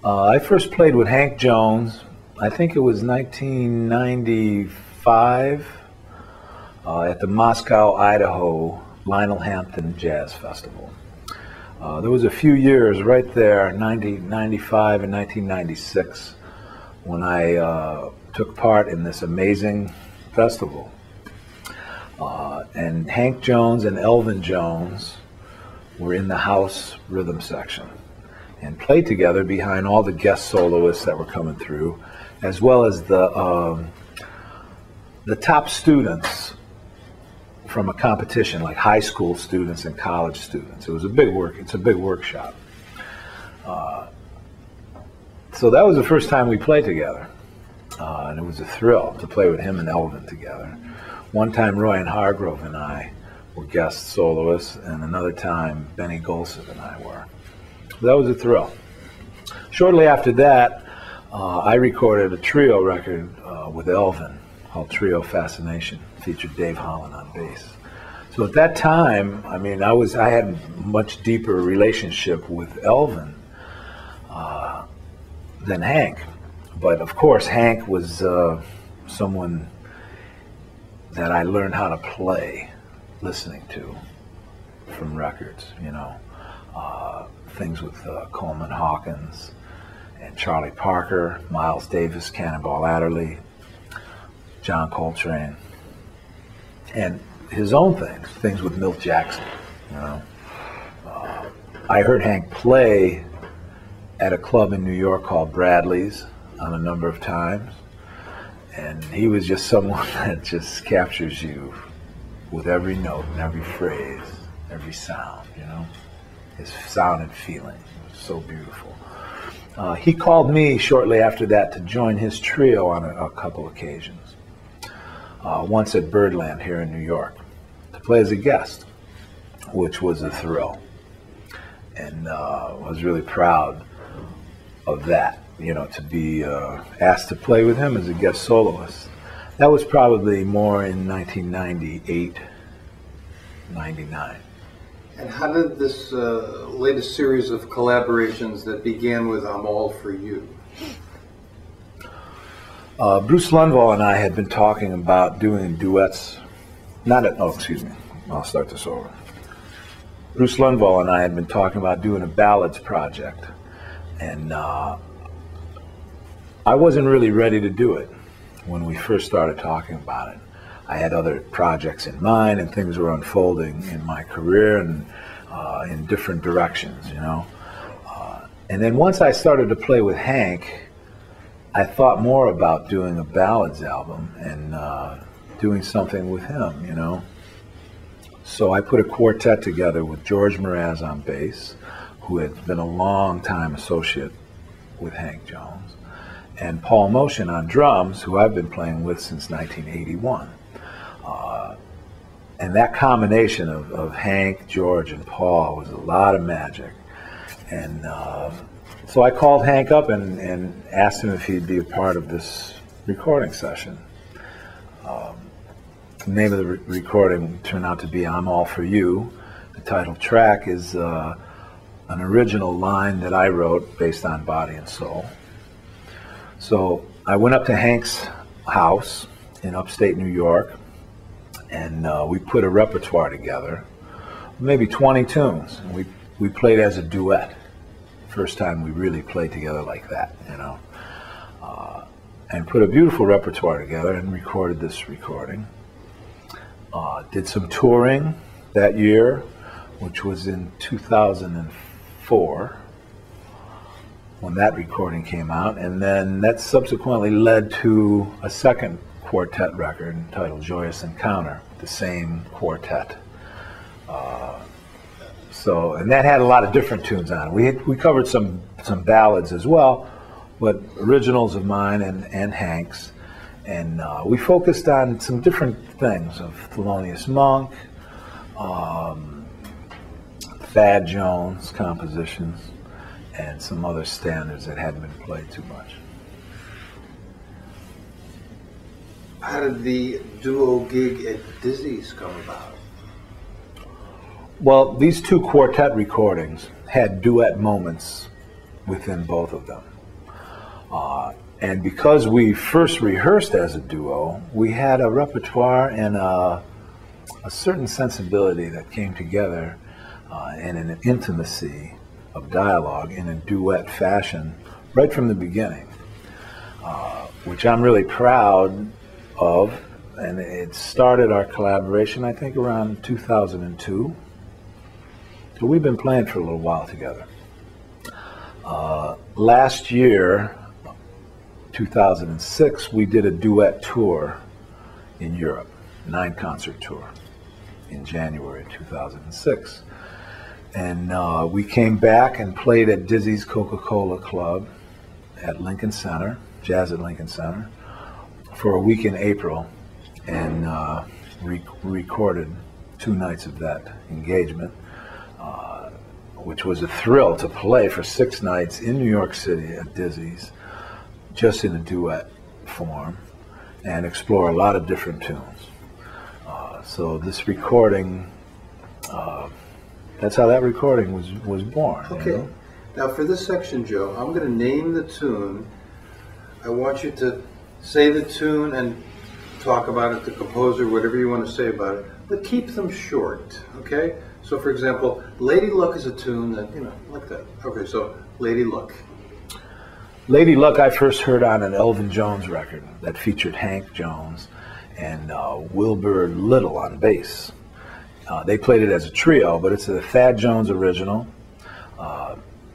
I first played with Hank Jones, I think it was 1995, at the Moscow, Idaho Lionel Hampton Jazz Festival. There was a few years right there, 1995 and 1996, when I took part in this amazing festival. And Hank Jones and Elvin Jones were in the house rhythm section and played together behind all the guest soloists that were coming through, as well as the top students from a competition, like high school students and college students. It was a big it's a big workshop. So that was the first time we played together, and it was a thrill to play with him and Elvin together. One time Roy and Hargrove and I were guest soloists, and another time Benny Golson and I were. That was a thrill. Shortly after that, I recorded a trio record with Elvin called Trio Fascination. Featured Dave Holland on bass. So at that time, I mean, I had a much deeper relationship with Elvin than Hank. But of course, Hank was someone that I learned how to play, listening to from records, you know. Things with Coleman Hawkins and Charlie Parker, Miles Davis, Cannonball Adderley, John Coltrane, and his own things with Milt Jackson, you know. I heard Hank play at a club in New York called Bradley's on a number of times, and he was just someone that just captures you with every note and every phrase, every sound, you know. His sound and feeling was so beautiful. He called me shortly after that to join his trio on a couple occasions. Once at Birdland here in New York to play as a guest, which was a thrill. And I was really proud of that, you know, to be asked to play with him as a guest soloist. That was probably more in 1998, 99. And how did this latest series of collaborations that began with I'm All For You? Bruce Lundvall and I had been talking about doing duets, I'll start this over. Bruce Lundvall and I had been talking about doing a ballads project, and I wasn't really ready to do it when we first started talking about it. I had other projects in mind, and things were unfolding in my career and in different directions, you know. And then once I started to play with Hank, I thought more about doing a ballads album and doing something with him, you know. So I put a quartet together with George Mraz on bass, who had been a long-time associate with Hank Jones, and Paul Motion on drums, who I've been playing with since 1981. And that combination of Hank, George, and Paul was a lot of magic. And so I called Hank up and asked him if he'd be a part of this recording session. The name of the recording turned out to be I'm All For You. The title track is an original line that I wrote based on Body and Soul. So I went up to Hank's house in upstate New York, and we put a repertoire together, maybe 20 tunes. And we played as a duet. First time we really played together like that, you know. And put a beautiful repertoire together and recorded this recording. Did some touring that year, which was in 2004 when that recording came out, and then that subsequently led to a second quartet record entitled Joyous Encounter, the same quartet. And that had a lot of different tunes on it. We covered some ballads as well, but originals of mine and Hank's. And we focused on some different things of Thelonious Monk, Thad Jones compositions, and some other standards that hadn't been played too much. How did the duo gig at Dizzy's come about? Well, these two quartet recordings had duet moments within both of them. And because we first rehearsed as a duo, we had a repertoire and a certain sensibility that came together and an intimacy of dialogue in a duet fashion right from the beginning, which I'm really proud of. And it started our collaboration, I think, around 2002. So we've been playing for a little while together. Last year, 2006, we did a duet tour in Europe, 9-concert tour in January 2006. And we came back and played at Dizzy's Coca-Cola Club at Lincoln Center, Jazz at Lincoln Center, for a week in April, and recorded 2 nights of that engagement, which was a thrill to play for 6 nights in New York City at Dizzy's, just in a duet form, and explore a lot of different tunes. So this recording, that's how that recording was born. Okay. You know? Now for this section, Joe, I'm going to name the tune. I want you to say the tune and talk about it, the composer, whatever you want to say about it, but keep them short, okay? So for example, Lady Luck is a tune that, you know, like that. Okay, so Lady Luck. Lady Luck I first heard on an Elvin Jones record that featured Hank Jones and Wilbur Little on bass. They played it as a trio, but it's a Thad Jones original.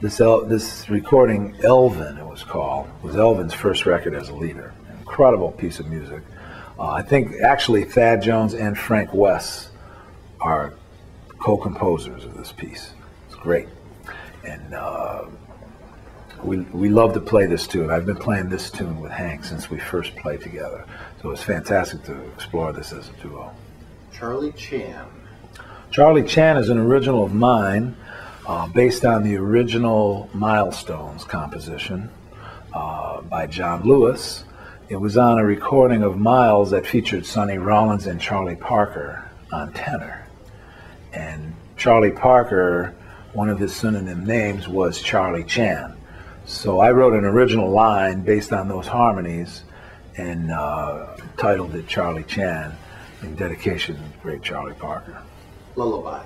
This recording, Elvin it was called, was Elvin's first record as a leader. An incredible piece of music. I think actually Thad Jones and Frank West are co-composers of this piece. It's great. And we love to play this tune. I've been playing this tune with Hank since we first played together. So it's fantastic to explore this as a duo. Charlie Chan. Charlie Chan is an original of mine, based on the original Milestones composition by John Lewis. It was on a recording of Miles that featured Sonny Rollins and Charlie Parker on tenor. And Charlie Parker, one of his synonym names was Charlie Chan. So I wrote an original line based on those harmonies and titled it Charlie Chan in dedication to the great Charlie Parker. Lullaby.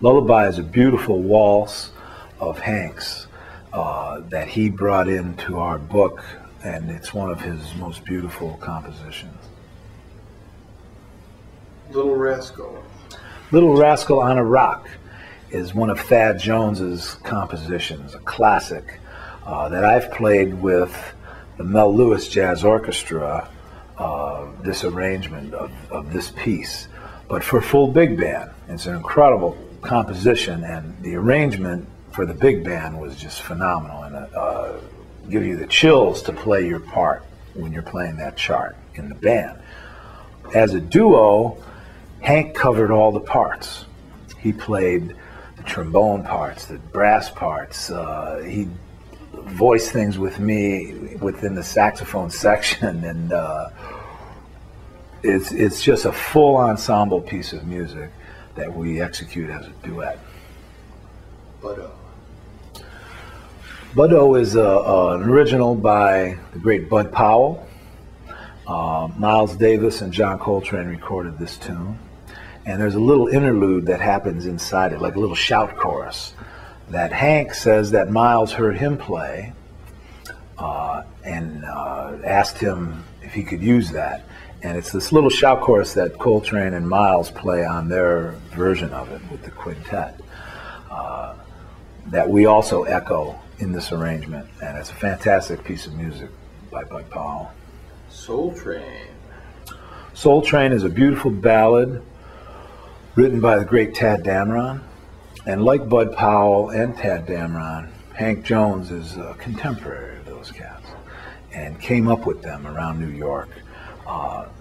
Lullaby is a beautiful waltz of Hank's that he brought into our book, and it's one of his most beautiful compositions. Little Rascal. Little Rascal on a Rock is one of Thad Jones's compositions, a classic that I've played with the Mel Lewis Jazz Orchestra, this arrangement of this piece, but for full big band. It's an incredible composition, and the arrangement for the big band was just phenomenal, and give you the chills to play your part when you're playing that chart in the band. As a duo, Hank covered all the parts. He played the trombone parts, the brass parts. He voiced things with me within the saxophone section, and it's just a full ensemble piece of music that we execute as a duet. Buddo. Buddo is an original by the great Bud Powell. Miles Davis and John Coltrane recorded this tune. And there's a little interlude that happens inside it, like a little shout chorus, that Hank says that Miles heard him play and asked him if he could use that. And it's this little shout chorus that Coltrane and Miles play on their version of it with the quintet that we also echo in this arrangement. And it's a fantastic piece of music by Bud Powell. Soul Train. Soul Train is a beautiful ballad written by the great Tad Damron. And like Bud Powell and Tad Damron, Hank Jones is a contemporary of those cats and came up with them around New York.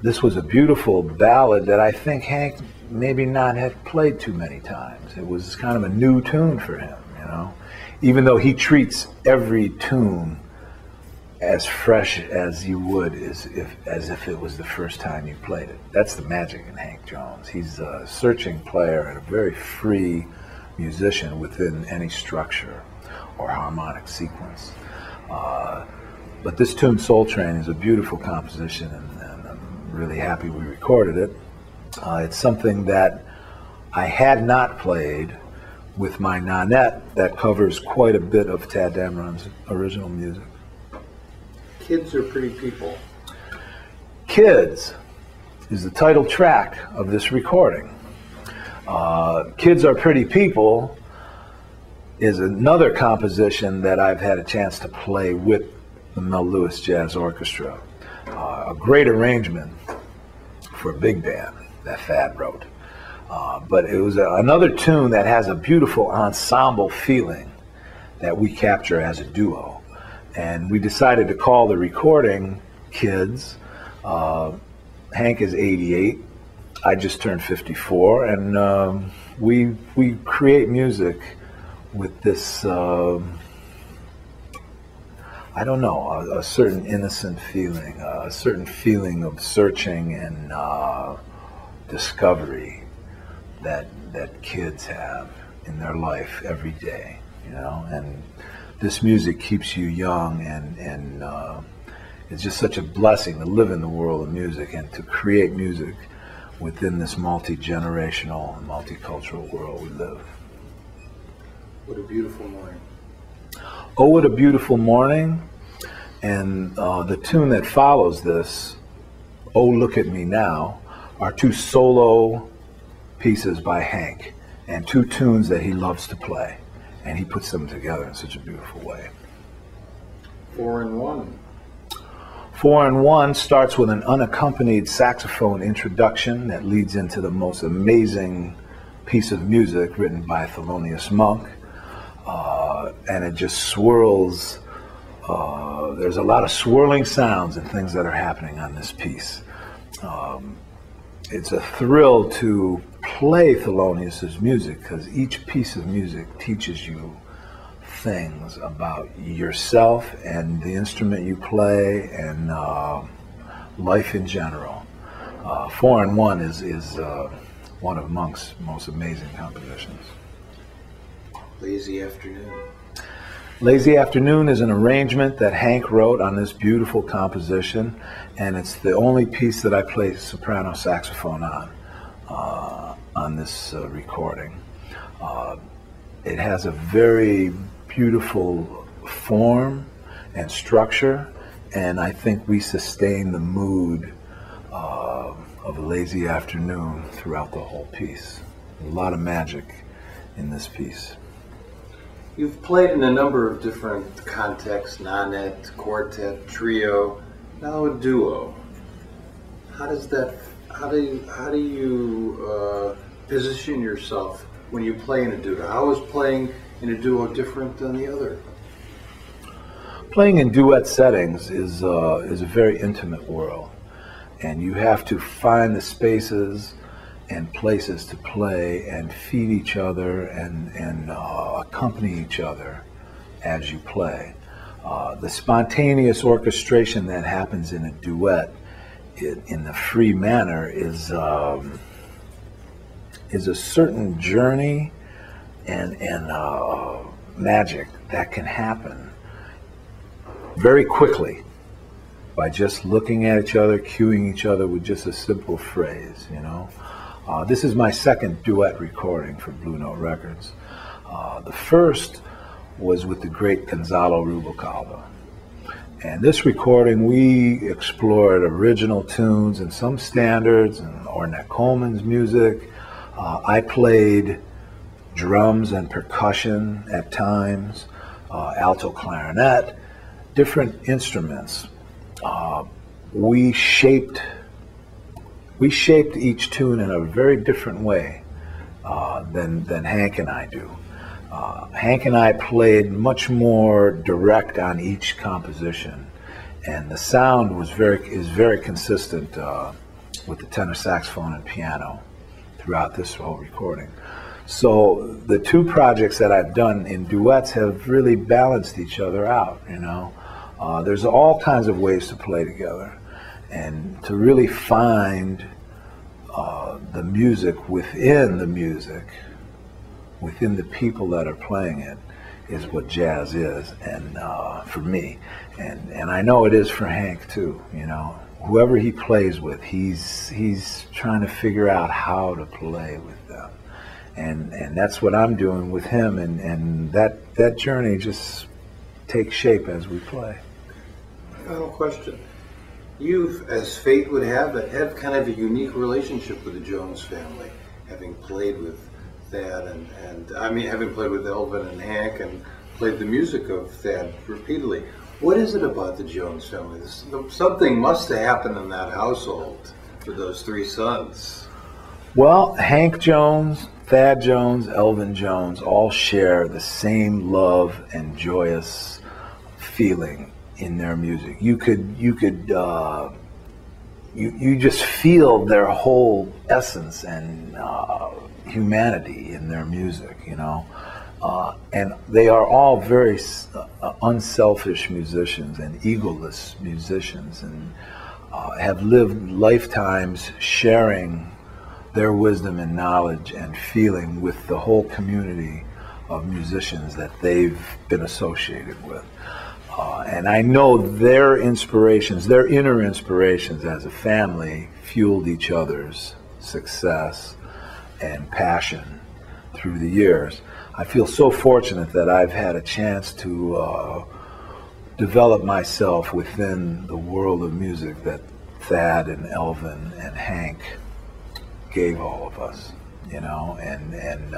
This was a beautiful ballad that I think Hank maybe not had played too many times. It was kind of a new tune for him, you know, even though he treats every tune as fresh as you would as if it was the first time you played it. That's the magic in Hank Jones. He's a searching player and a very free musician within any structure. or harmonic sequence. But this tune, Soul Train, is a beautiful composition, and I'm really happy we recorded it. It's something that I had not played with my nonette that covers quite a bit of Tad Dameron's original music. Kids are pretty people. Kids is the title track of this recording. Kids Are Pretty People is another composition that I've had a chance to play with the Mel Lewis Jazz Orchestra. A great arrangement for a big band that Thad wrote. But it was another tune that has a beautiful ensemble feeling that we capture as a duo. And we decided to call the recording Kids. Hank is 88. I just turned 54. And we create music with this, I don't know, a certain innocent feeling, a certain feeling of searching and discovery that kids have in their life every day, you know. And this music keeps you young, and it's just such a blessing to live in the world of music and to create music within this multi-generational and multicultural world we live. What a beautiful morning. Oh, What a Beautiful Morning, and the tune that follows this, Oh, Look at Me Now, are two solo pieces by Hank and two tunes that he loves to play, and he puts them together in such a beautiful way. 4-in-1. 4-in-1 starts with an unaccompanied saxophone introduction that leads into the most amazing piece of music written by Thelonious Monk. And it just swirls. There's a lot of swirling sounds and things that are happening on this piece. It's a thrill to play Thelonious's music because each piece of music teaches you things about yourself and the instrument you play and life in general. 4-in-1 is one of Monk's most amazing compositions. Lazy Afternoon. Lazy Afternoon is an arrangement that Hank wrote on this beautiful composition, and it's the only piece that I play soprano saxophone on this recording. It has a very beautiful form and structure, and I think we sustain the mood of a lazy afternoon throughout the whole piece. A lot of magic in this piece. You've played in a number of different contexts, nonette, quartet, trio, now a duo. How do you position yourself when you play in a duo? How is playing in a duo different than the other? Playing in duet settings is a very intimate world, and you have to find the spaces and places to play and feed each other and accompany each other as you play. The spontaneous orchestration that happens in a duet in the free manner is a certain journey and magic that can happen very quickly by just looking at each other, cueing each other with just a simple phrase, you know. This is my second duet recording for Blue Note Records. The first was with the great Gonzalo Rubalcaba. And this recording, we explored original tunes and some standards and Ornette Coleman's music. I played drums and percussion at times, alto clarinet, different instruments. We shaped each tune in a very different way than Hank and I do. Hank and I played much more direct on each composition, and the sound is very consistent with the tenor saxophone and piano throughout this whole recording. So the two projects that I've done in duets have really balanced each other out, you know. There's all kinds of ways to play together, and to really find the music, within the people that are playing it, is what jazz is, and for me, and I know it is for Hank too. You know, whoever he plays with, he's trying to figure out how to play with them, and that's what I'm doing with him, and that journey just takes shape as we play. Final question. You've, as fate would have it, have kind of a unique relationship with the Jones family, having played with Thad and I mean, having played with Elvin and Hank and played the music of Thad repeatedly. What is it about the Jones family? Something must have happened in that household for those three sons. Well, Hank Jones, Thad Jones, Elvin Jones all share the same love and joyous feeling in their music. You just feel their whole essence and humanity in their music, you know. And they are all very unselfish musicians and egoless musicians, and have lived lifetimes sharing their wisdom and knowledge and feeling with the whole community of musicians that they've been associated with. And I know their inspirations, their inner inspirations as a family, fueled each other's success and passion through the years. I feel so fortunate that I've had a chance to develop myself within the world of music that Thad and Elvin and Hank gave all of us, you know, and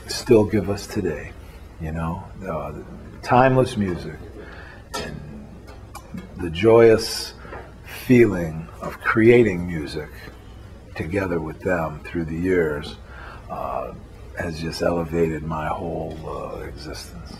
still give us today, you know. Timeless music and the joyous feeling of creating music together with them through the years has just elevated my whole existence.